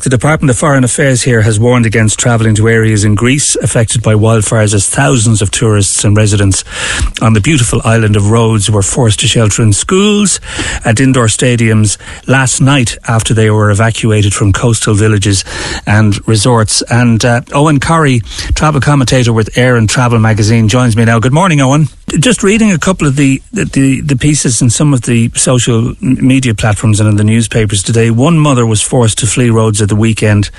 The Department of Foreign Affairs here has warned against travelling to areas in Greece affected by wildfires, as thousands of tourists and residents on the beautiful island of Rhodes were forced to shelter in schools and indoor stadiums last night after they were evacuated from coastal villages and resorts. And Eoghan Corry, travel commentator with Air and Travel magazine, joins me now. Good morning, Eoghan. Just reading a couple of the pieces in some of the social media platforms and in the newspapers today, one mother was forced to flee Rhodes at the weekend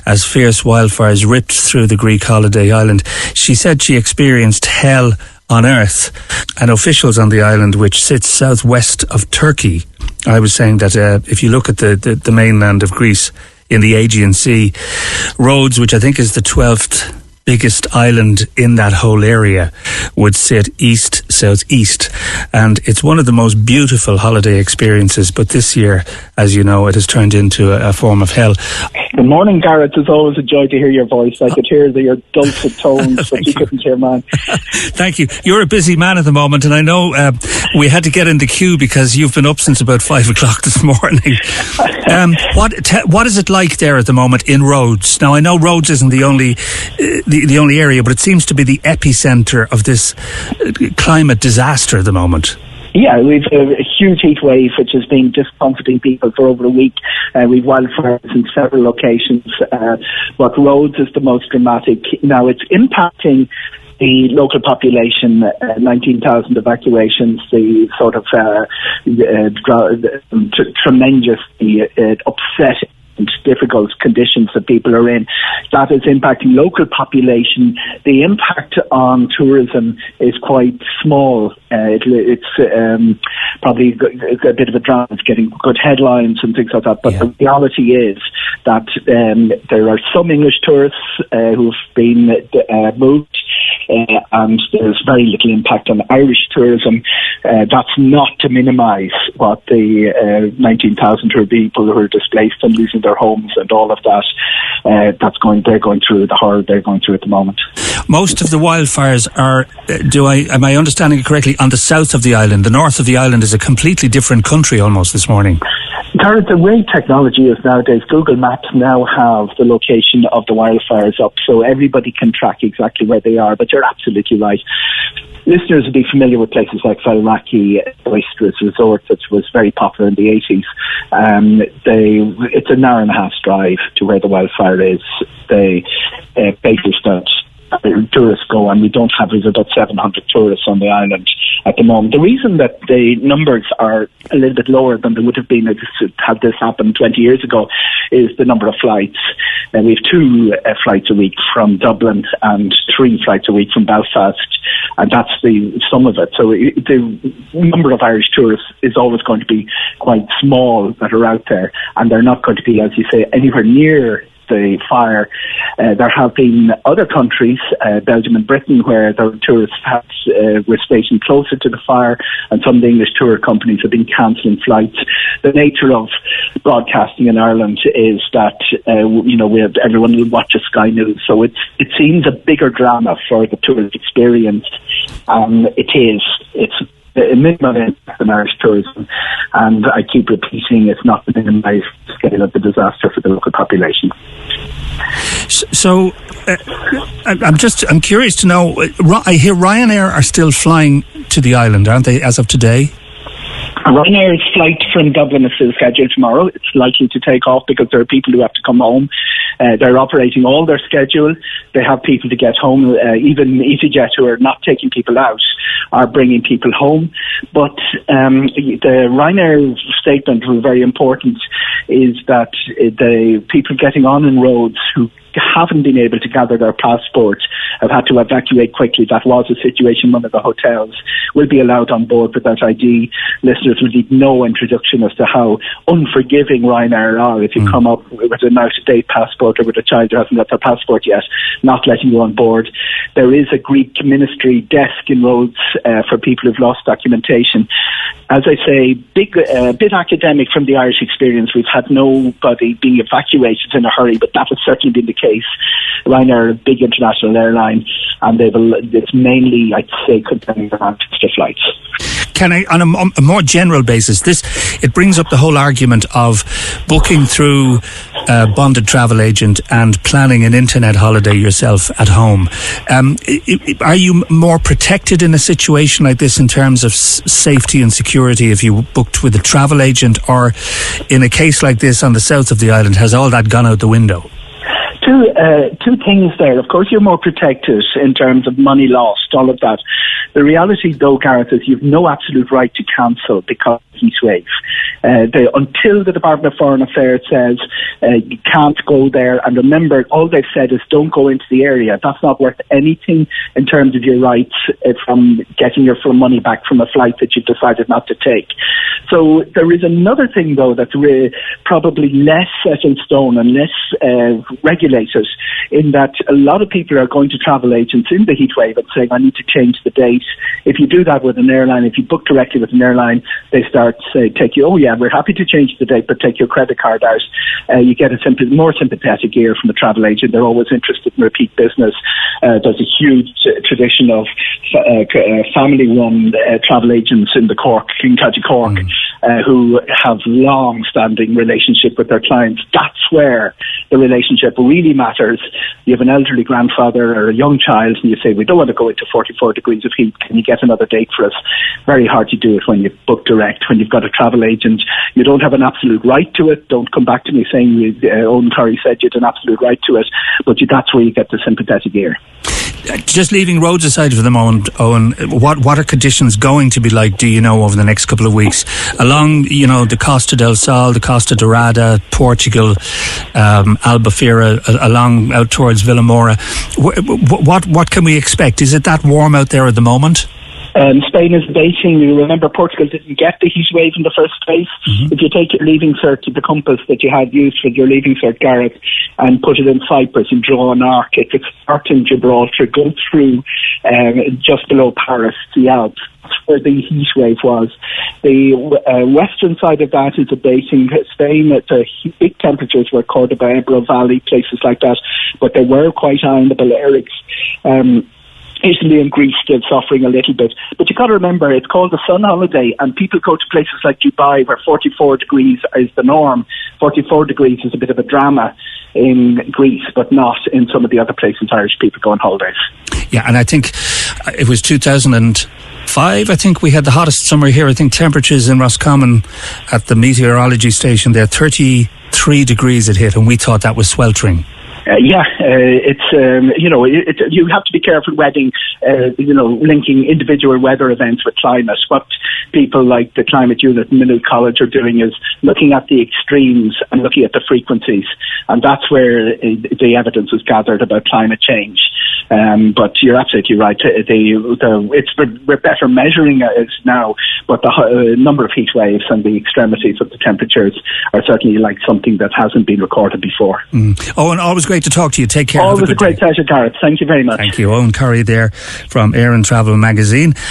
as fierce wildfires ripped through the Greek holiday island. She said she experienced hell on earth, and officials on the island, which sits southwest of Turkey, I was saying that if you look at the mainland of Greece in the Aegean Sea, Rhodes, which I think is the 12th biggest island in that whole area, would sit east-southeast, and it's one of the most beautiful holiday experiences, but this year, as you know, it has turned into a form of hell. Good morning, Gareth. It's always a joy to hear your voice. I could hear your dulcet tones, but you couldn't hear mine. Thank you. You're a busy man at the moment, and I know we had to get in the queue because you've been up since about 5 o'clock this morning. What is it like there at the moment in Rhodes? Now, I know Rhodes isn't the only area, but it seems to be the epicentre of this climate disaster at the moment. Yeah, we've a huge heat wave which has been discomforting people for over a week. We've wildfires in several locations, but Rhodes is the most dramatic. Now, it's impacting the local population, 19,000 evacuations, the sort of tremendously upsetting and difficult conditions that people are in. That is impacting local population. The impact on tourism is quite small. It's probably a bit of a drama. It's getting good headlines and things like that. But the reality is that there are some English tourists who've been moved, and there's very little impact on Irish tourism. That's not to minimise what the 19,000 people who are displaced and losing their homes and all of that. They're going through the horror they're going through at the moment. Most of the wildfires are, am I understanding it correctly, on the south of the island? The north of the island is a completely different country almost this morning. Gareth, the way technology is nowadays, Google Maps now have the location of the wildfires up, so everybody can track exactly where they are. But you're absolutely right. Listeners will be familiar with places like Faliraki, boisterous resort that was very popular in the 80s. It's an hour and a half drive to where the wildfire is. Places that tourists go, and we don't have, there's about 700 tourists on the island at the moment. The reason that the numbers are a little bit lower than they would have been had this happened 20 years ago is the number of flights. And we have 2 flights a week from Dublin and 3 flights a week from Belfast, and that's the sum of it. So the number of Irish tourists is always going to be quite small that are out there, and they're not going to be, as you say, anywhere near the fire. There have been other countries, Belgium and Britain, where the tourists were stationed closer to the fire, and some of the English tour companies have been cancelling flights. The nature of broadcasting in Ireland is that everyone will watch Sky News, so it seems a bigger drama for the tourist experience. It's a minimal impact on Irish tourism, and I keep repeating it's not the minimised scale of the disaster for the local population. So, I'm curious to know. I hear Ryanair are still flying to the island, aren't they, as of today? Ryanair's flight from Dublin is still scheduled tomorrow. It's likely to take off because there are people who have to come home. They're operating all their schedule. They have people to get home. Even EasyJet, who are not taking people out, are bringing people home. But the Ryanair statement, was very important, is that the people getting on in Rhodes who haven't been able to gather their passports have had to evacuate quickly. That was a situation in one of the hotels. Will be allowed on board without ID. Listeners will need no introduction as to how unforgiving Ryanair are if you come up with an out-of-date passport or with a child who hasn't got their passport yet, not letting you on board. There is a Greek ministry desk in Rhodes for people who've lost documentation. As I say, bit academic from the Irish experience. We've had nobody being evacuated in a hurry, but that has certainly been the case. Ryanair, a big international airline, and it's mainly, I'd say, concerning around extra flights. Can I, on a more general basis, it brings up the whole argument of booking through a bonded travel agent and planning an internet holiday yourself at home. Are you more protected in a situation like this in terms of safety and security if you booked with a travel agent, or in a case like this on the south of the island, has all that gone out the window? Two things there. Of course, you're more protected in terms of money lost, all of that. The reality, though, Gareth, is you've no absolute right to cancel because of heat wave. Until the Department of Foreign Affairs says you can't go there, and remember, all they've said is don't go into the area. That's not worth anything in terms of your rights from getting your full money back from a flight that you've decided not to take. So there is another thing, though, that's probably less set in stone and less regulated, in that a lot of people are going to travel agents in the heat wave and saying, I need to change the date. If you do that with an airline, if you book directly with an airline, they start to take you, oh yeah, we're happy to change the date, but take your credit card out. You get a more sympathetic ear from the travel agent. They're always interested in repeat business. There's a huge tradition of family-run travel agents in the King County Cork who have long-standing relationship with their clients. That's where the relationship really matters. You have an elderly grandfather or a young child and you say, we don't want to go into 44 degrees of heat. Can you get another date for us? Very hard to do it when you book direct. When you've got a travel agent, you don't have an absolute right to it. Don't come back to me saying Eoghan Corry said you had an absolute right to it, but that's where you get the sympathetic ear. Just leaving Rhodes aside for the moment, Eoghan, what are conditions going to be like, do you know, over the next couple of weeks? Along, the Costa del Sol, the Costa Dourada, Portugal, Albufeira, along out towards Villamora. What can we expect? Is it that warm out there at the moment? Spain is basing. You remember, Portugal didn't get the heat wave in the first place. If you take your leaving cert to the compass that you had used for your leaving cert, Gareth, and put it in Cyprus and draw an arc, it could start in Gibraltar, go through just below Paris, the Alps. That's where the heat wave was. The western side of that is abating. Spain, the big temperatures were Cordoba, Ebro Valley, places like that, but they were quite high in the Balearics. Italy and Greece still suffering a little bit. But you've got to remember, it's called the sun holiday, and people go to places like Dubai where 44 degrees is the norm. 44 degrees is a bit of a drama in Greece, but not in some of the other places Irish people go on holidays. Yeah, and I think it was 2005, I think we had the hottest summer here. I think temperatures in Roscommon at the meteorology station there, 33 degrees it hit, and we thought that was sweltering. You have to be careful linking individual weather events with climate. What people like the climate unit in Maynooth College are doing is looking at the extremes and looking at the frequencies, and that's where the evidence is gathered about climate change. But you're absolutely right. We're better measuring it now, but the number of heat waves and the extremities of the temperatures are certainly like something that hasn't been recorded before. Eoghan, always great to talk to you. Take care. Always a great pleasure, Gareth. Thank you very much. Thank you. Eoghan Corry there from Air and Travel magazine.